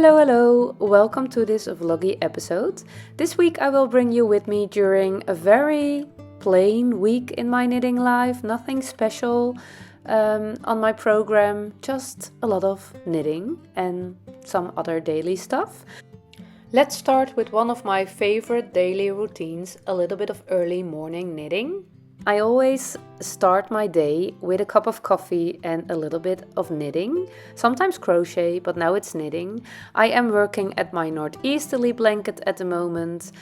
Hello, hello! Welcome to this vloggy episode. This week I will bring you with me during a very plain week in my knitting life. Nothing special on my program, just a lot of knitting and some other daily stuff. Let's start with one of my favorite daily routines, a little bit of early morning knitting. I always start my day with a cup of coffee and a little bit of knitting, sometimes crochet, but now it's knitting. I am working at my northeasterly blanket at the moment.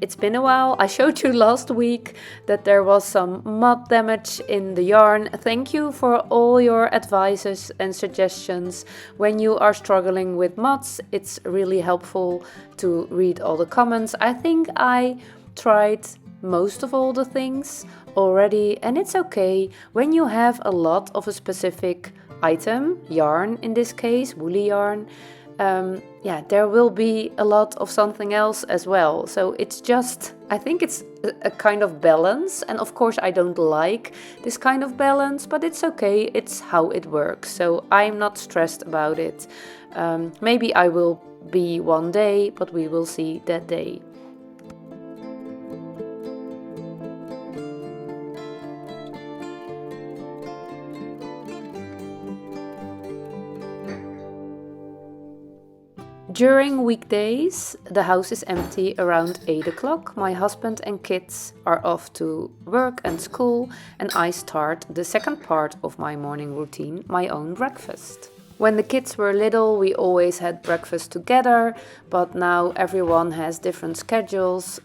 It's been a while. I showed you last week that there was some moth damage in the yarn. Thank you for all your advices and suggestions. When you are struggling with moths, it's really helpful to read all the comments. I think I tried most of all the things already, and it's okay when you have a lot of a specific item, yarn in this case, woolly yarn. There will be a lot of something else as well. So it's just, I think it's a kind of balance. And of course I don't like this kind of balance, but it's okay. It's how it works. So I'm not stressed about it. Maybe I will be one day, but we will see that day. During weekdays, the house is empty around 8 o'clock. My husband and kids are off to work and school, and I start the second part of my morning routine, my own breakfast. When the kids were little, we always had breakfast together, but now everyone has different schedules.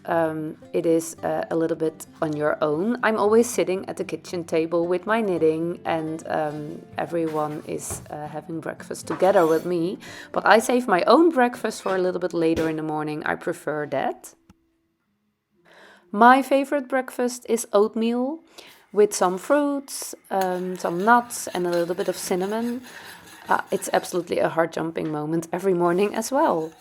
It is a little bit on your own. I'm always sitting at the kitchen table with my knitting, and everyone is having breakfast together with me. But I save my own breakfast for a little bit later in the morning. I prefer that. My favorite breakfast is oatmeal with some fruits, some nuts, and a little bit of cinnamon. It's absolutely a heart-jumping moment every morning as well.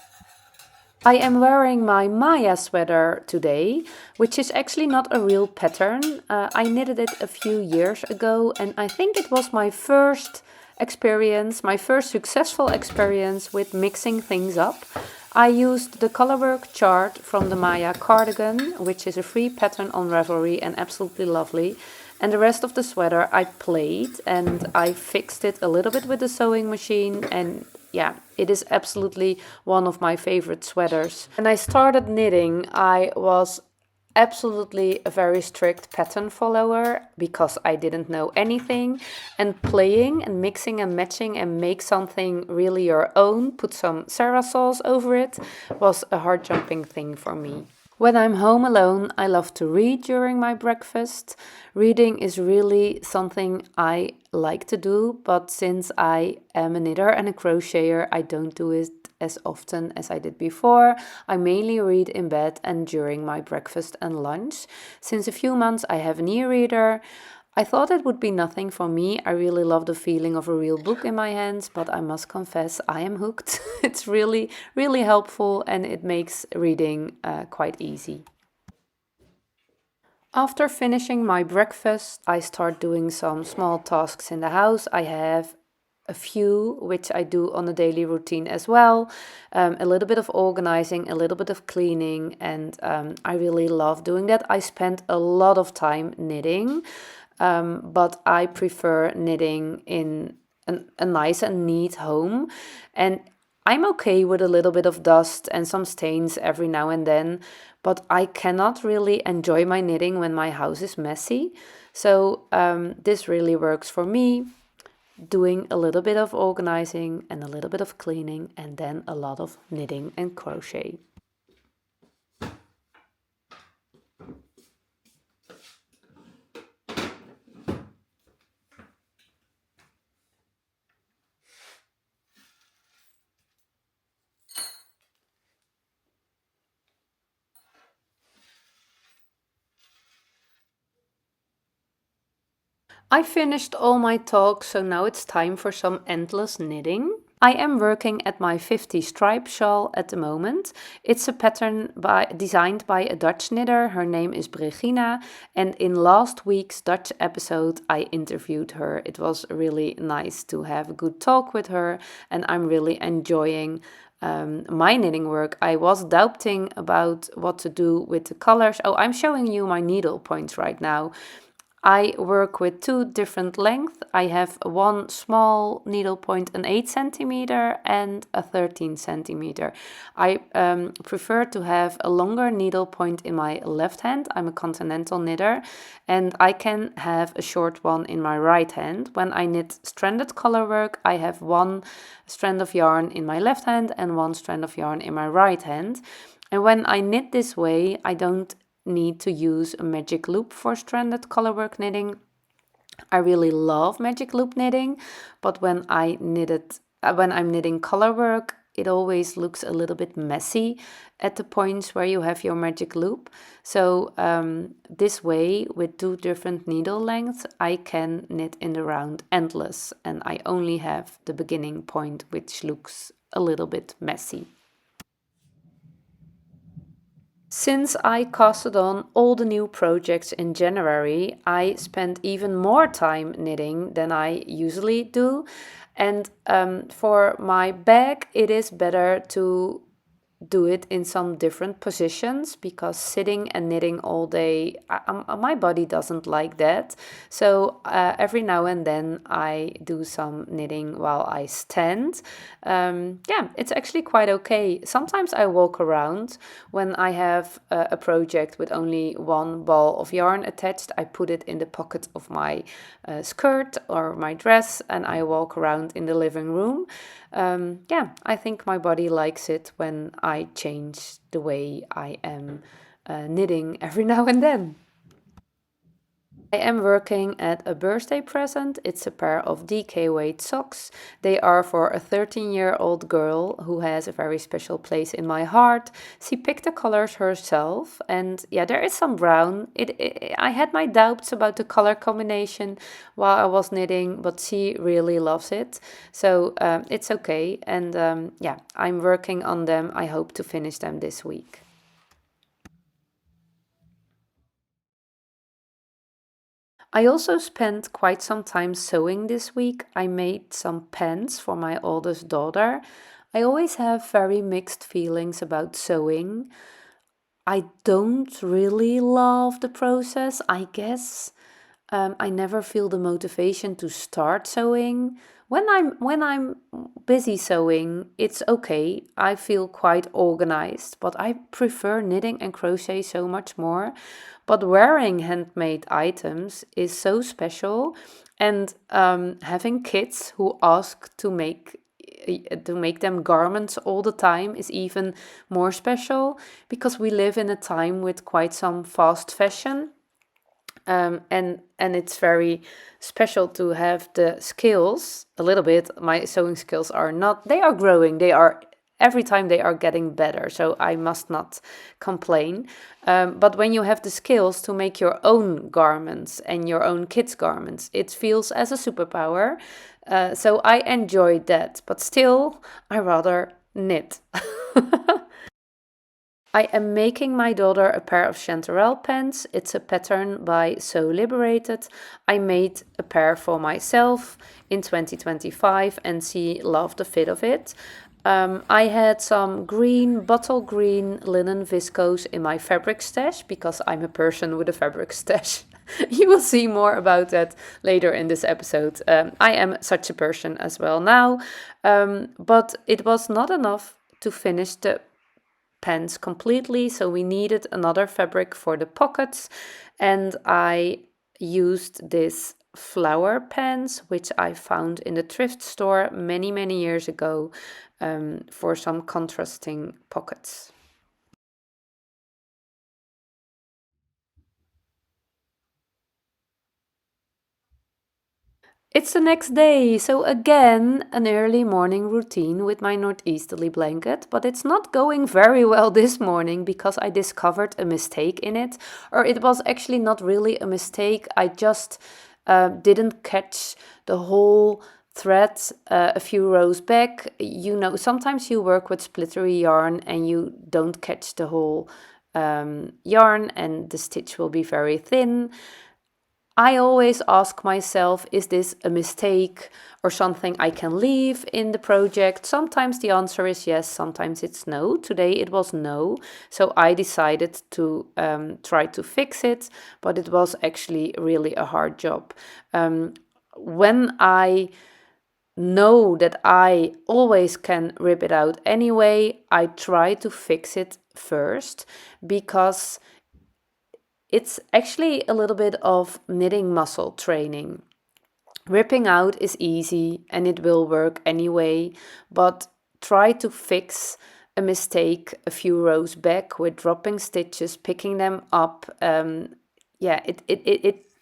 I am wearing my Maja sweater today, which is actually not a real pattern. I knitted it a few years ago, and I think it was my first experience, my first successful experience with mixing things up. I used the colorwork chart from the Maja Cardigan, which is a free pattern on Ravelry and absolutely lovely. And the rest of the sweater I played, and I fixed it a little bit with the sewing machine, and yeah, it is absolutely one of my favorite sweaters. When I started knitting, I was absolutely a very strict pattern follower because I didn't know anything, and playing and mixing and matching and make something really your own, put some Sarah sauce over it, was a heart-jumping thing for me. When I'm home alone, I love to read during my breakfast. Reading is really something I like to do, but since I am a knitter and a crocheter, I don't do it as often as I did before. I mainly read in bed and during my breakfast and lunch. Since a few months I have an e-reader. I thought it would be nothing for me. I really love the feeling of a real book in my hands, but I must confess I am hooked. It's really, really helpful, and it makes reading quite easy. After finishing my breakfast, I start doing some small tasks in the house. I have a few which I do on a daily routine as well. A little bit of organizing, a little bit of cleaning, and I really love doing that. I spend a lot of time knitting. But I prefer knitting in a nice and neat home. And I'm okay with a little bit of dust and some stains every now and then, but I cannot really enjoy my knitting when my house is messy. So this really works for me, doing a little bit of organizing and a little bit of cleaning, and then a lot of knitting and crochet. I finished all my talks, so now it's time for some endless knitting. I am working at my 50 stripe shawl at the moment. It's a pattern designed by a Dutch knitter. Her name is Bregina, and in last week's Dutch episode I interviewed her. It was really nice to have a good talk with her, and I'm really enjoying my knitting work. I was doubting about what to do with the colors. Oh, I'm showing you my needle points right now. I work with 2 different lengths. I have one small needle point, an 8 centimeter and a 13 centimeter. I prefer to have a longer needle point in my left hand. I'm a continental knitter, and I can have a short one in my right hand. When I knit stranded color work, I have one strand of yarn in my left hand and one strand of yarn in my right hand. And when I knit this way, I don't need to use a magic loop for stranded colorwork knitting. I really love magic loop knitting, but when I'm knitting colorwork, it always looks a little bit messy at the points where you have your magic loop. So this way, with 2 different needle lengths, I can knit in the round endless, and I only have the beginning point, which looks a little bit messy. Since I casted on all the new projects in January, I spent even more time knitting than I usually do. And for my bag, it is better to do it in some different positions, because sitting and knitting all day, my body doesn't like that. So every now and then I do some knitting while I stand. Yeah, it's actually quite okay. Sometimes I walk around. When I have a project with only one ball of yarn attached, I put it in the pocket of my skirt or my dress, and I walk around in the living room. Yeah, I think my body likes it when I change the way I am knitting every now and then. I am working at a birthday present. It's a pair of DK weight socks. They are for a 13-year-old girl who has a very special place in my heart. She picked the colors herself, and yeah, there is some brown. I had my doubts about the color combination while I was knitting, but she really loves it. So it's okay, and yeah, I'm working on them. I hope to finish them this week. I also spent quite some time sewing this week. I made some pants for my oldest daughter. I always have very mixed feelings about sewing. I don't really love the process, I guess. I never feel the motivation to start sewing. When I'm busy sewing, it's okay. I feel quite organized, but I prefer knitting and crochet so much more. But wearing handmade items is so special, and having kids who ask to make them garments all the time is even more special, because we live in a time with quite some fast fashion. And it's very special to have the skills a little bit. My sewing skills are not, they are growing, they are every time they are getting better, so I must not complain. But when you have the skills to make your own garments and your own kids' garments, it feels as a superpower. So I enjoyed that, but still, I rather knit. I am making my daughter a pair of Chanterelle pants. It's a pattern by So Liberated. I made a pair for myself in 2025, and she loved the fit of it. I had some bottle green linen viscose in my fabric stash, because I'm a person with a fabric stash. You will see more about that later in this episode. I am such a person as well now, but it was not enough to finish the pants completely, so we needed another fabric for the pockets, and I used this flower pants, which I found in the thrift store many years ago, for some contrasting pockets. It's the next day, so again, an early morning routine with my northeasterly blanket, but it's not going very well this morning because I discovered a mistake in it, or it was actually not really a mistake. I just didn't catch the whole thread a few rows back. You know, sometimes you work with splittery yarn and you don't catch the whole yarn and the stitch will be very thin. I always ask myself, is this a mistake or something I can leave in the project? Sometimes the answer is yes, sometimes it's no. Today it was no, so I decided to try to fix it, but it was actually really a hard job. When I know that I always can rip it out anyway, I try to fix it first because it's actually a little bit of knitting muscle training. Ripping out is easy and it will work anyway, but try to fix a mistake a few rows back with dropping stitches, picking them up.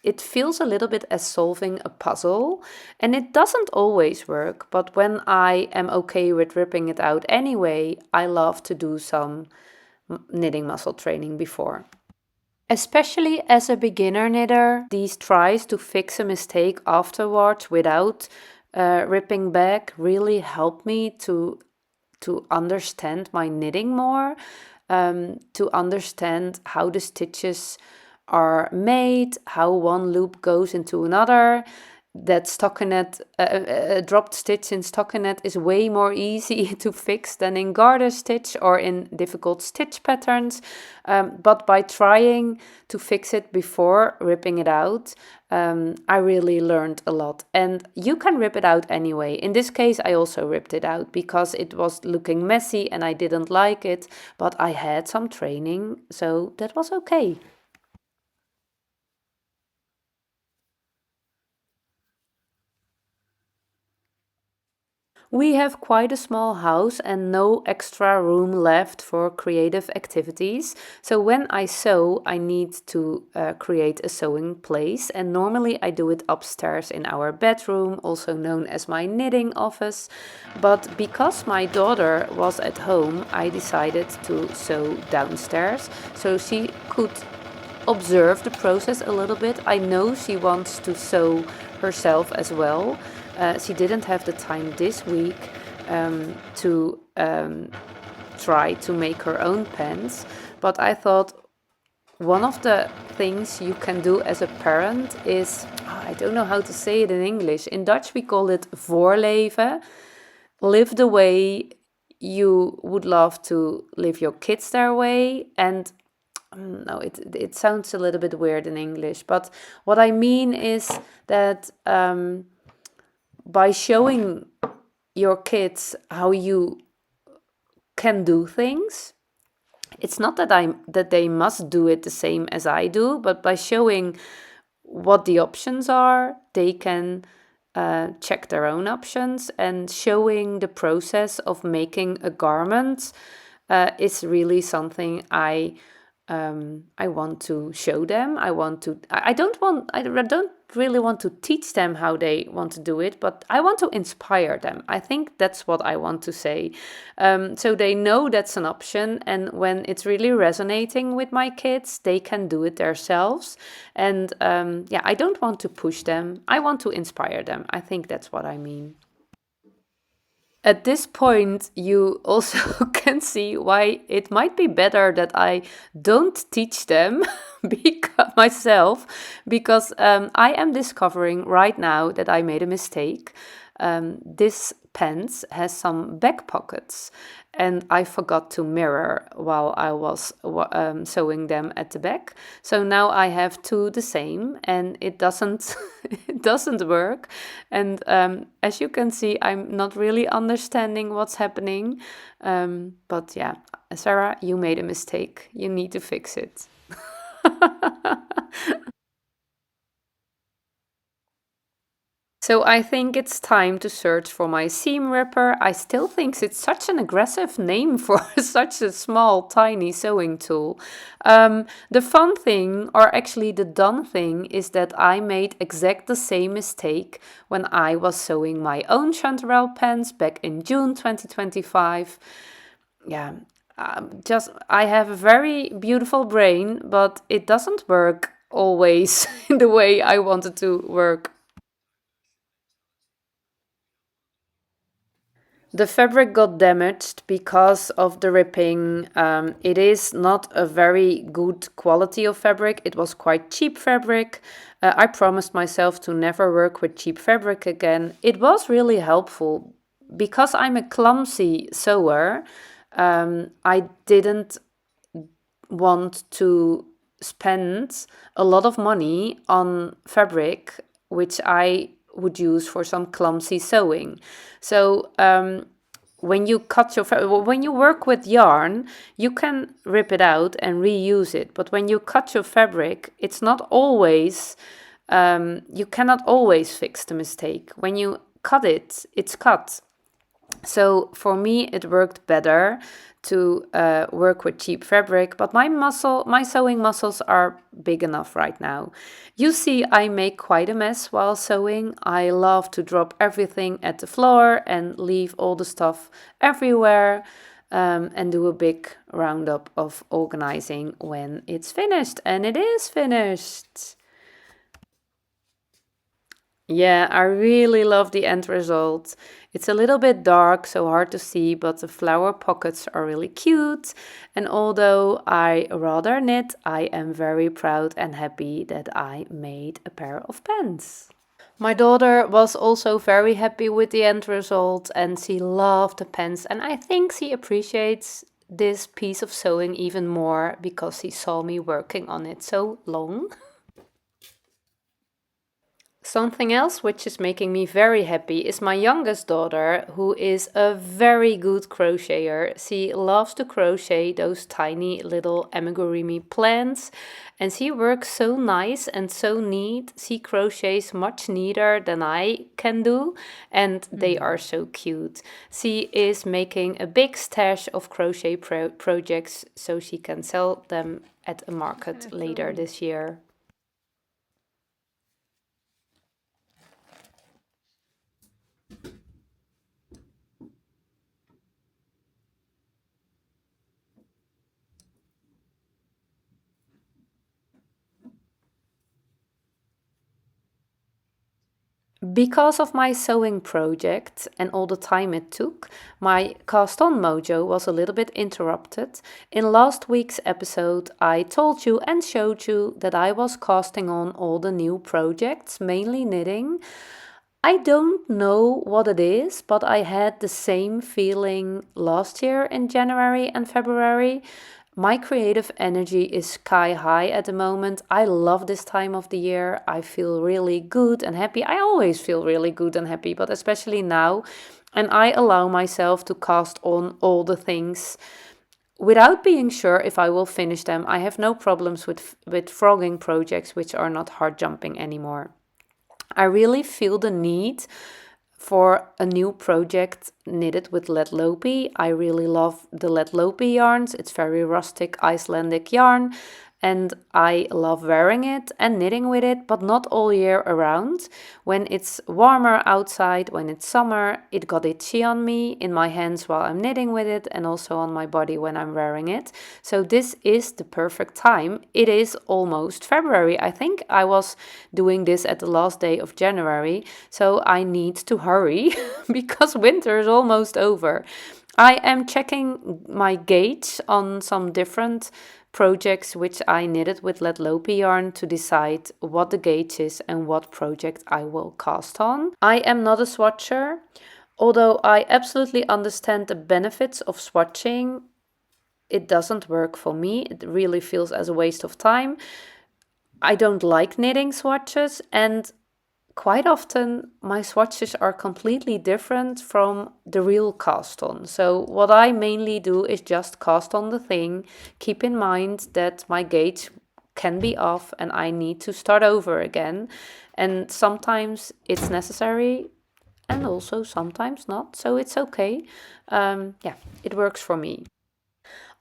It feels a little bit as solving a puzzle, and it doesn't always work, but when I am okay with ripping it out anyway, I love to do some knitting muscle training before. Especially as a beginner knitter, these tries to fix a mistake afterwards without ripping back really help me to understand my knitting more, to understand how the stitches are made, how one loop goes into another. That stockinette, a dropped stitch in stockinette is way more easy to fix than in garter stitch or in difficult stitch patterns. But by trying to fix it before ripping it out, I really learned a lot. And you can rip it out anyway. In this case, I also ripped it out because it was looking messy and I didn't like it, but I had some training, so that was okay. We have quite a small house and no extra room left for creative activities. So when I sew, I need to create a sewing place. And normally I do it upstairs in our bedroom, also known as my knitting office. But because my daughter was at home, I decided to sew downstairs so she could observe the process a little bit. I know she wants to sew herself as well. She didn't have the time this week to try to make her own pants, but I thought one of the things you can do as a parent is, I don't know how to say it in English. In Dutch we call it voorleven. Live the way you would love to live your kids their way. And no, it sounds a little bit weird in English, but what I mean is that by showing your kids how you can do things, it's not that they must do it the same as I do, but by showing what the options are, they can check their own options, and showing the process of making a garment is really something I want to show them. I don't really want to teach them how they want to do it, but I want to inspire them. I think that's what I want to say. So they know that's an option, and when it's really resonating with my kids, they can do it themselves. And I don't want to push them. I want to inspire them. I think that's what I mean. At this point, you also can see why it might be better that I don't teach them myself, because I am discovering right now that I made a mistake. This pants has some back pockets, and I forgot to mirror while I was sewing them at the back. So now I have two the same, and it doesn't it doesn't work. And as you can see, I'm not really understanding what's happening. But yeah, Sarah, you made a mistake. You need to fix it. So I think it's time to search for my seam ripper. I still think it's such an aggressive name for such a small, tiny sewing tool. The fun thing, or actually the done thing, is that I made exact the same mistake when I was sewing my own Chanterelle pants back in June 2025. Yeah, I have a very beautiful brain, but it doesn't work always in the way I wanted to work. The fabric got damaged because of the ripping. It is not a very good quality of fabric. It was quite cheap fabric. I promised myself to never work with cheap fabric again. It was really helpful because I'm a clumsy sewer. I didn't want to spend a lot of money on fabric which I would use for some clumsy sewing. So when you cut your when you work with yarn, you can rip it out and reuse it. But when you cut your fabric, it's not always you cannot always fix the mistake. When you cut it, it's cut. So for me, it worked better to work with cheap fabric, but my sewing muscles are big enough right now. You see, I make quite a mess while sewing. I love to drop everything at the floor and leave all the stuff everywhere, and do a big roundup of organizing when it's finished, and it is finished. Yeah, I really love the end result. It's a little bit dark, so hard to see, but the flower pockets are really cute. And although I rather knit, I am very proud and happy that I made a pair of pants. My daughter was also very happy with the end result and she loved the pants. And I think she appreciates this piece of sewing even more because she saw me working on it so long. Something else which is making me very happy is my youngest daughter, who is a very good crocheter. She loves to crochet those tiny little amigurumi plants, and she works so nice and so neat. She crochets much neater than I can do, and they are so cute. She is making a big stash of crochet projects so she can sell them at a market later this year. Because of my sewing project and all the time it took, my cast on mojo was a little bit interrupted. In last week's episode, I told you and showed you that I was casting on all the new projects, mainly knitting. I don't know what it is, but I had the same feeling last year in January and February. My creative energy is sky high at the moment. I love this time of the year. I feel really good and happy. I always feel really good and happy, but especially now. And I allow myself to cast on all the things without being sure if I will finish them. I have no problems with frogging projects which are not hard jumping anymore. I really feel the need for a new project knitted with lead lopi. I really love the lead lopi yarns. It's very rustic Icelandic yarn and I love wearing it and knitting with it, but not all year around. When it's warmer outside, when it's summer, it got itchy on me in my hands while I'm knitting with it and also on my body when I'm wearing it. So this is the perfect time. It is almost February. I think I was doing this at the last day of January, so I need to hurry because winter is almost over. I am checking my gauge on some different projects which I knitted with lead lopi yarn to decide what the gauge is and what project I will cast on. I am not a swatcher, although I absolutely understand the benefits of swatching. It doesn't work for me. It really feels as a waste of time. I don't like knitting swatches, and quite often my swatches are completely different from the real cast on. So what I mainly do is just cast on the thing. Keep in mind that my gauge can be off and I need to start over again. And sometimes it's necessary and also sometimes not. So it's okay. Yeah, it works for me.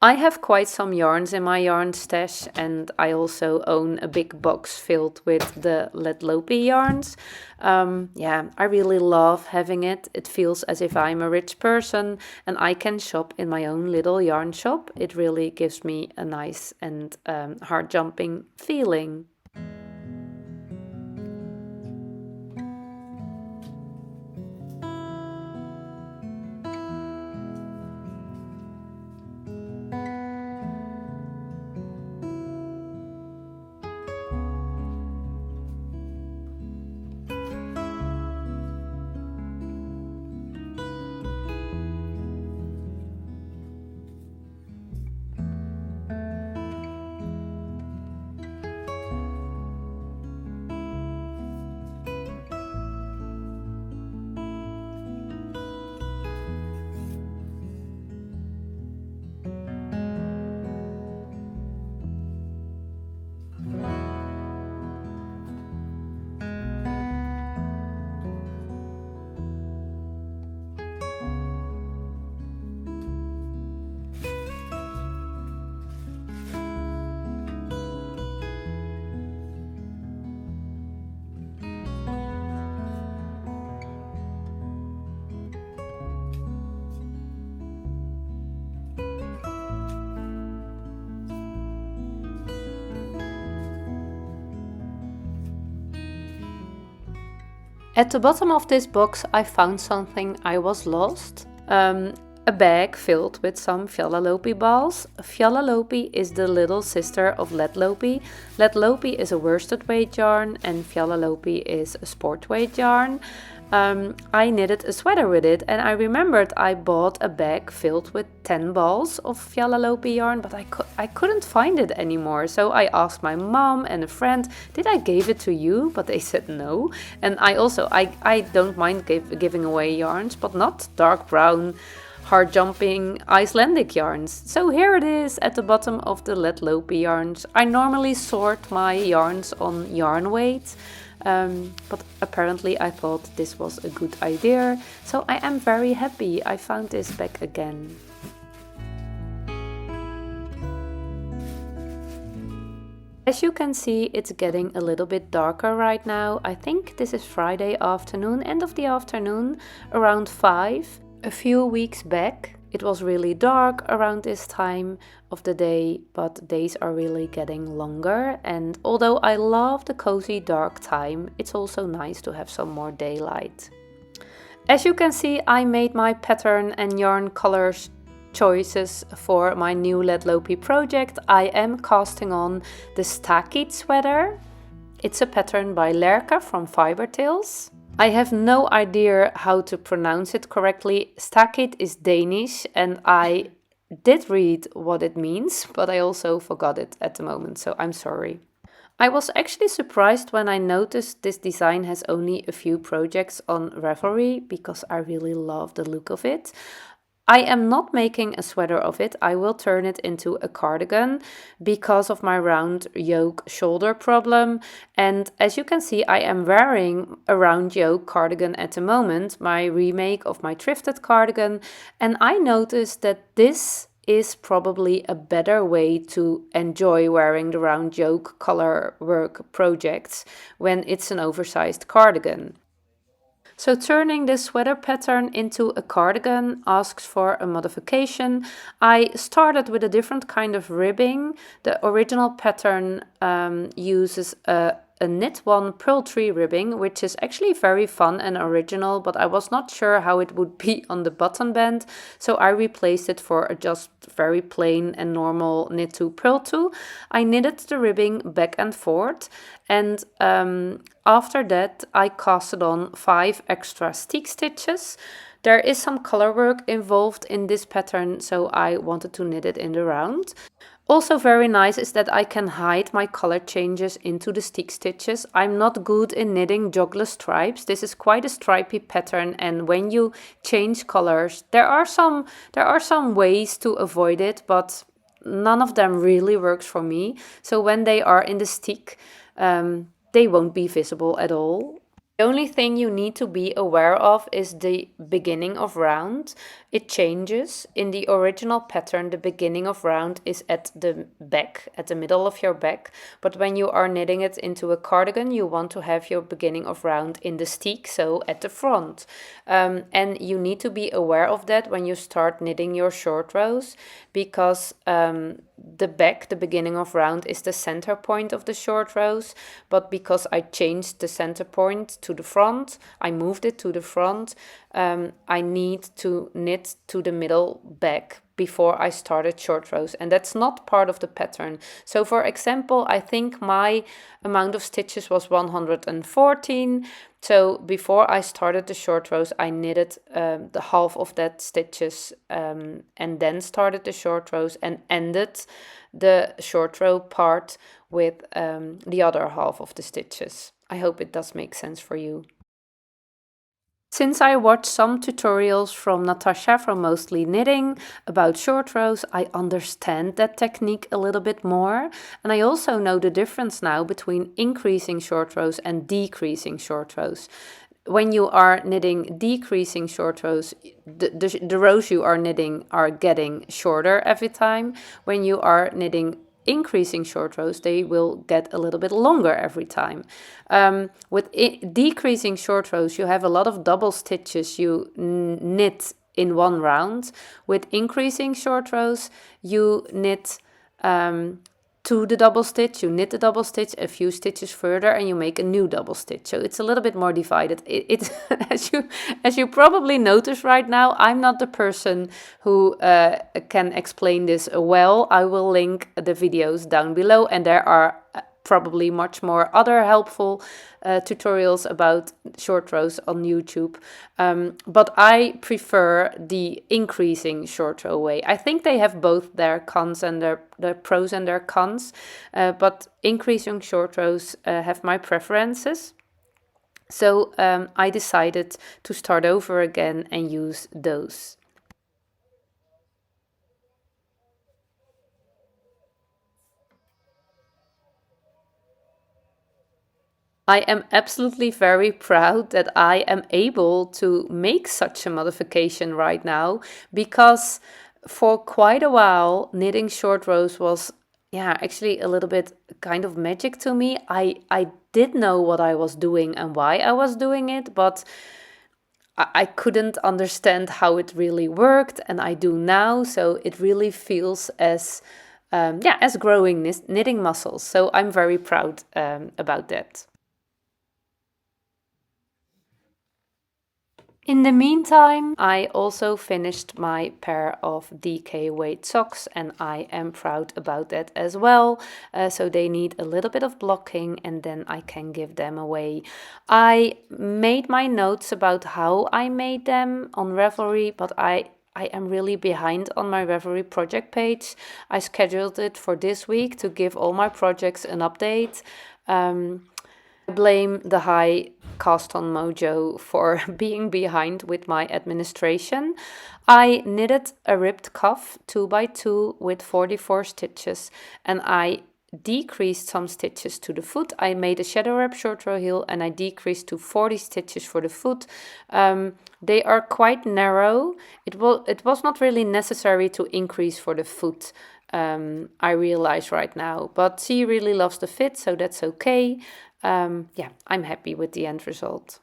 I have quite some yarns in my yarn stash, and I also own a big box filled with the lead lopi yarns. Yeah, I really love having it. It feels as if I'm a rich person and I can shop in my own little yarn shop. It really gives me a nice and heart jumping feeling. At the bottom of this box I found something I was lost. A bag filled with some Fialalopi balls. Fialalopi is the little sister of Letlopi. Letlopi is a worsted weight yarn and Fialalopi is a sport weight yarn. I knitted a sweater with it, and I remembered I bought a bag filled with 10 balls of Fialalopi yarn, but I couldn't find it anymore. So I asked my mom and a friend, did I give it to you? But they said no. And I don't mind giving away yarns, but not dark brown HeartJumping Icelandic yarns. So here it is at the bottom of the Letlopi yarns. I normally sort my yarns on yarn weight, but apparently I thought this was a good idea. So I am very happy I found this back again. As you can see, it's getting a little bit darker right now. I think this is Friday afternoon, end of the afternoon, around 5. A few weeks back, it was really dark around this time of the day, but days are really getting longer. And although I love the cozy dark time, it's also nice to have some more daylight. As you can see, I made my pattern and yarn colors choices for my new Letlopi project. I am casting on the Stakit Sweater. It's a pattern by Lerka from Fiber Tales. I have no idea how to pronounce it correctly. Stakit is Danish and I did read what it means, but I also forgot it at the moment, so I'm sorry. I was actually surprised when I noticed this design has only a few projects on Ravelry because I really love the look of it. I am not making a sweater of it. I will turn it into a cardigan because of my round yoke shoulder problem. And as you can see, I am wearing a round yoke cardigan at the moment, my remake of my thrifted cardigan. And I noticed that this is probably a better way to enjoy wearing the round yoke color work projects when it's an oversized cardigan. So turning this sweater pattern into a cardigan asks for a modification. I started with a different kind of ribbing. The original pattern uses a knit one pearl tree ribbing, which is actually very fun and original, but I was not sure how it would be on the button band, so I replaced it for a just very plain and normal knit 2 purl 2. I knitted the ribbing back and forth, and after that I casted on 5 extra stick stitches. There is some color work involved in this pattern, so I wanted to knit it in the round. Also very nice is that I can hide my color changes into the stick stitches. I'm not good in knitting jogless stripes. This is quite a stripy pattern, and when you change colors, there are some ways to avoid it, but none of them really works for me. So when they are in the stick, they won't be visible at all. The only thing you need to be aware of is the beginning of round. It changes. In the original pattern, the beginning of round is at the back, at the middle of your back. But when you are knitting it into a cardigan, you want to have your beginning of round in the stick, so at the front. And you need to be aware of that when you start knitting your short rows, because the back, the beginning of round, is the center point of the short rows, but because I changed the center point to the front, I moved it to the front, I need to knit to the middle back before I started short rows, and that's not part of the pattern. So for example, I think my amount of stitches was 114, so before I started the short rows, I knitted the half of that stitches and then started the short rows and ended the short row part with the other half of the stitches. I hope it does make sense for you. Since I watched some tutorials from Natasha from Mostly Knitting about short rows, I understand that technique a little bit more. And I also know the difference now between increasing short rows and decreasing short rows. When you are knitting decreasing short rows, the rows you are knitting are getting shorter every time. When you are knitting increasing short rows, they will get a little bit longer every time. With decreasing short rows, you have a lot of double stitches you knit in one round. With increasing short rows, you knit to the double stitch, you knit the double stitch a few stitches further and you make a new double stitch. So it's a little bit more divided. It as you probably notice right now, I'm not the person who can explain this well. I will link the videos down below, and there are probably much more other helpful tutorials about short rows on YouTube. But I prefer the increasing short row way. I think they have both their cons and their pros and their cons, but increasing short rows have my preferences. So I decided to start over again and use those. I am absolutely very proud that I am able to make such a modification right now, because for quite a while knitting short rows was actually a little bit kind of magic to me. I did know what I was doing and why I was doing it, but I couldn't understand how it really worked, and I do now, so it really feels as as growing knitting muscles. So I'm very proud about that. In the meantime, I also finished my pair of DK weight socks, and I am proud about that as well. So they need a little bit of blocking and then I can give them away. I made my notes about how I made them on Ravelry, but I am really behind on my Ravelry project page. I scheduled it for this week to give all my projects an update. I blame the high cost on Mojo for being behind with my administration. I knitted a ribbed cuff 2x2 with 44 stitches, and I decreased some stitches to the foot. I made a shadow wrap short row heel and I decreased to 40 stitches for the foot. They are quite narrow. It was not really necessary to increase for the foot. I realize right now, but she really loves the fit, so that's okay. I'm happy with the end result.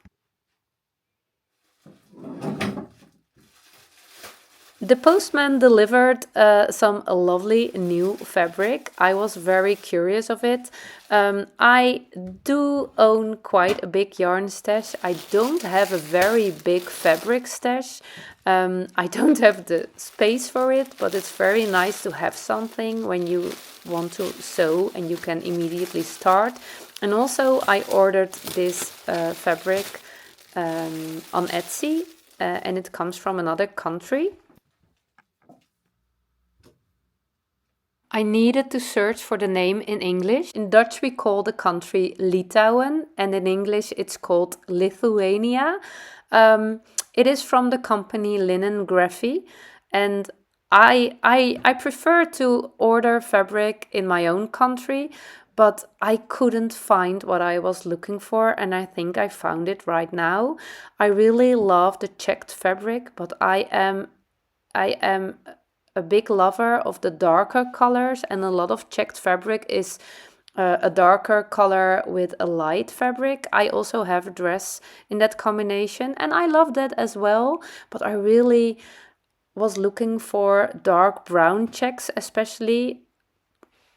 The postman delivered some lovely new fabric. I was very curious of it. I do own quite a big yarn stash. I don't have a very big fabric stash. I don't have the space for it, but it's very nice to have something when you want to sew and you can immediately start. And also I ordered this fabric on Etsy, and it comes from another country. I needed to search for the name in English. In Dutch we call the country Litouwen, and in English it's called Lithuania. It is from the company LINENGRAPHY, and I prefer to order fabric in my own country, but I couldn't find what I was looking for, and I think I found it right now. I really love the checked fabric, but I am a big lover of the darker colors, and a lot of checked fabric is a darker color with a light fabric. I also have a dress in that combination, and I love that as well, but I really was looking for dark brown checks especially.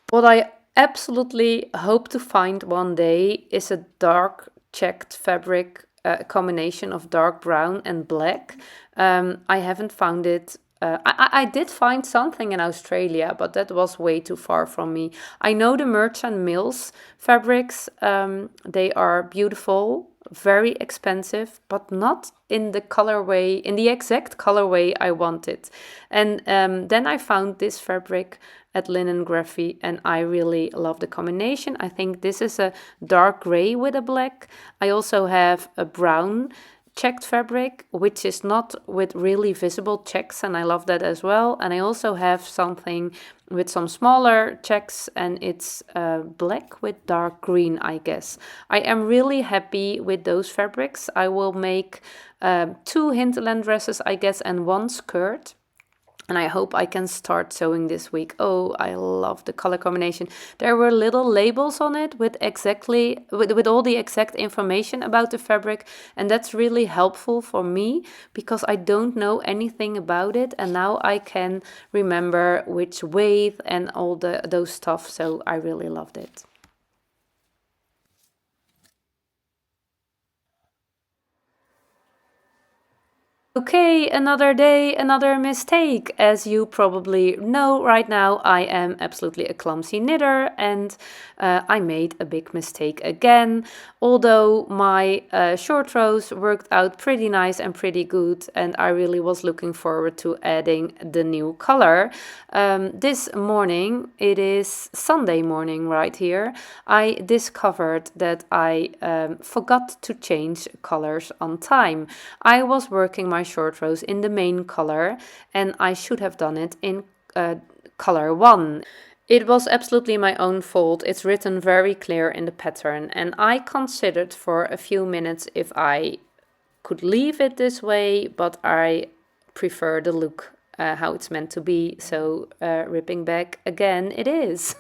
What I absolutely hope to find one day is a dark checked fabric, combination of dark brown and black. I haven't found it. I did find something in Australia, but that was way too far from me. I know the Merchant Mills fabrics. They are beautiful, very expensive, but not in the colorway, in the exact colorway I wanted. And then I found this fabric at LINENGRAPHY, and I really love the combination. I think this is a dark gray with a black. I also have a brown checked fabric, which is not with really visible checks, and I love that as well. And I also have something with some smaller checks, and it's black with dark green, I guess. I am really happy with those fabrics. I will make 2 hinterland dresses, I guess, and 1 skirt. And I hope I can start sewing this week. Oh, I love the color combination. There were little labels on it with with all the exact information about the fabric. And that's really helpful for me because I don't know anything about it. And now I can remember which weight and all those stuff. So I really loved it. Okay, another day, another mistake. As you probably know right now, I am absolutely a clumsy knitter and I made a big mistake again. Although my short rows worked out pretty nice and pretty good, and I really was looking forward to adding the new color. This morning, it is Sunday morning right here, I discovered that I forgot to change colors on time. I was working my short rows in the main color and I should have done it in color 1. It was absolutely my own fault. It's written very clear in the pattern and I considered for a few minutes if I could leave it this way, but I prefer the look how it's meant to be. So ripping back again it is.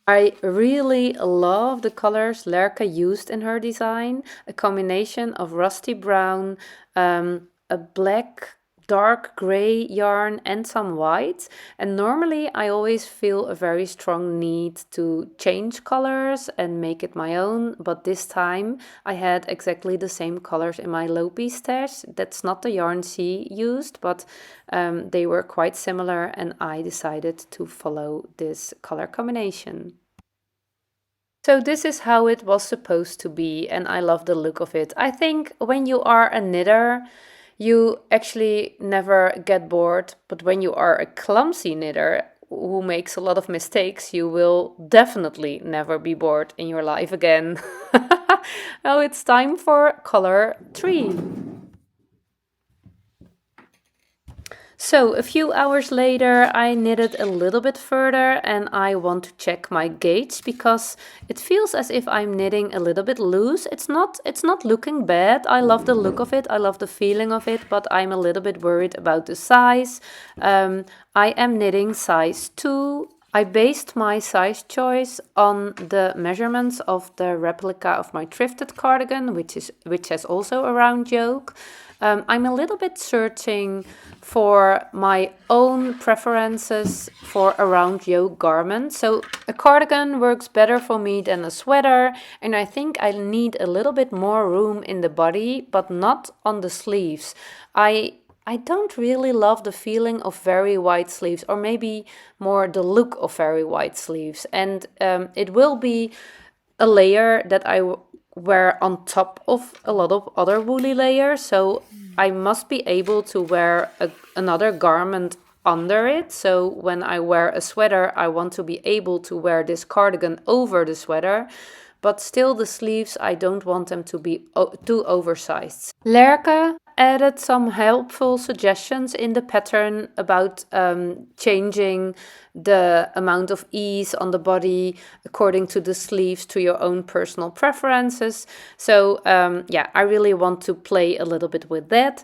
I really love the colors Lerka used in her design. A combination of rusty brown, a black, dark gray yarn and some white. And normally I always feel a very strong need to change colors and make it my own. But this time I had exactly the same colors in my Lopi stash. That's not the yarn she used, but they were quite similar and I decided to follow this color combination. So this is how it was supposed to be and I love the look of it. I think when you are a knitter, you actually never get bored, but when you are a clumsy knitter who makes a lot of mistakes, you will definitely never be bored in your life again. Now it's time for color 3. So a few hours later I knitted a little bit further and I want to check my gauge because it feels as if I'm knitting a little bit loose. It's not looking bad. I love the look of it. I love the feeling of it, but I'm a little bit worried about the size. I am knitting size 2. I based my size choice on the measurements of the replica of my thrifted cardigan, which has also a round yoke. I'm a little bit searching for my own preferences for a round yoke garment. So a cardigan works better for me than a sweater, and I think I need a little bit more room in the body, but not on the sleeves. I don't really love the feeling of very wide sleeves, or maybe more the look of very wide sleeves. And it will be a layer that I wear on top of a lot of other woolly layers. So I must be able to wear another garment under it. So when I wear a sweater, I want to be able to wear this cardigan over the sweater. But still the sleeves, I don't want them to be too oversized. Lerka added some helpful suggestions in the pattern about changing the amount of ease on the body according to the sleeves to your own personal preferences. So yeah, I really want to play a little bit with that.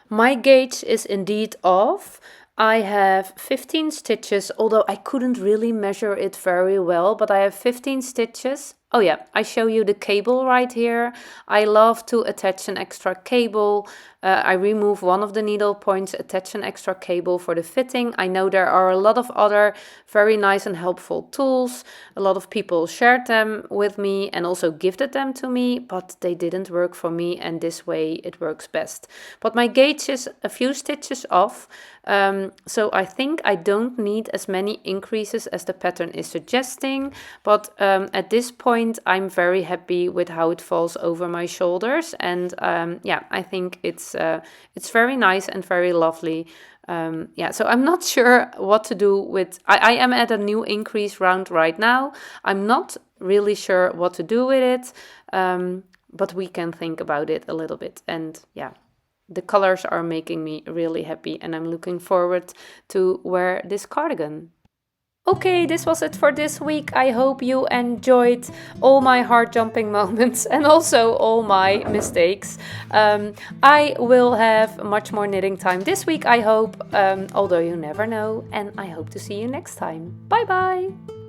My gauge is indeed off. I have 15 stitches, although I couldn't really measure it very well, but I have 15 stitches. Oh yeah, I show you the cable right here. I love to attach an extra cable. I remove one of the needle points, attach an extra cable for the fitting. I know there are a lot of other very nice and helpful tools. A lot of people shared them with me and also gifted them to me, but they didn't work for me, and this way it works best. But my gauge is a few stitches off, so I think I don't need as many increases as the pattern is suggesting, but at this point I'm very happy with how it falls over my shoulders, and yeah, I think it's very nice and very lovely. Yeah, so I'm not sure what to do with. I am at a new increase round right now. I'm not really sure what to do with it, but we can think about it a little bit. And yeah, the colors are making me really happy, and I'm looking forward to wear this cardigan. Okay, this was it for this week. I hope you enjoyed all my heart jumping moments and also all my mistakes. I will have much more knitting time this week, I hope, although you never know. And I hope to see you next time. Bye bye!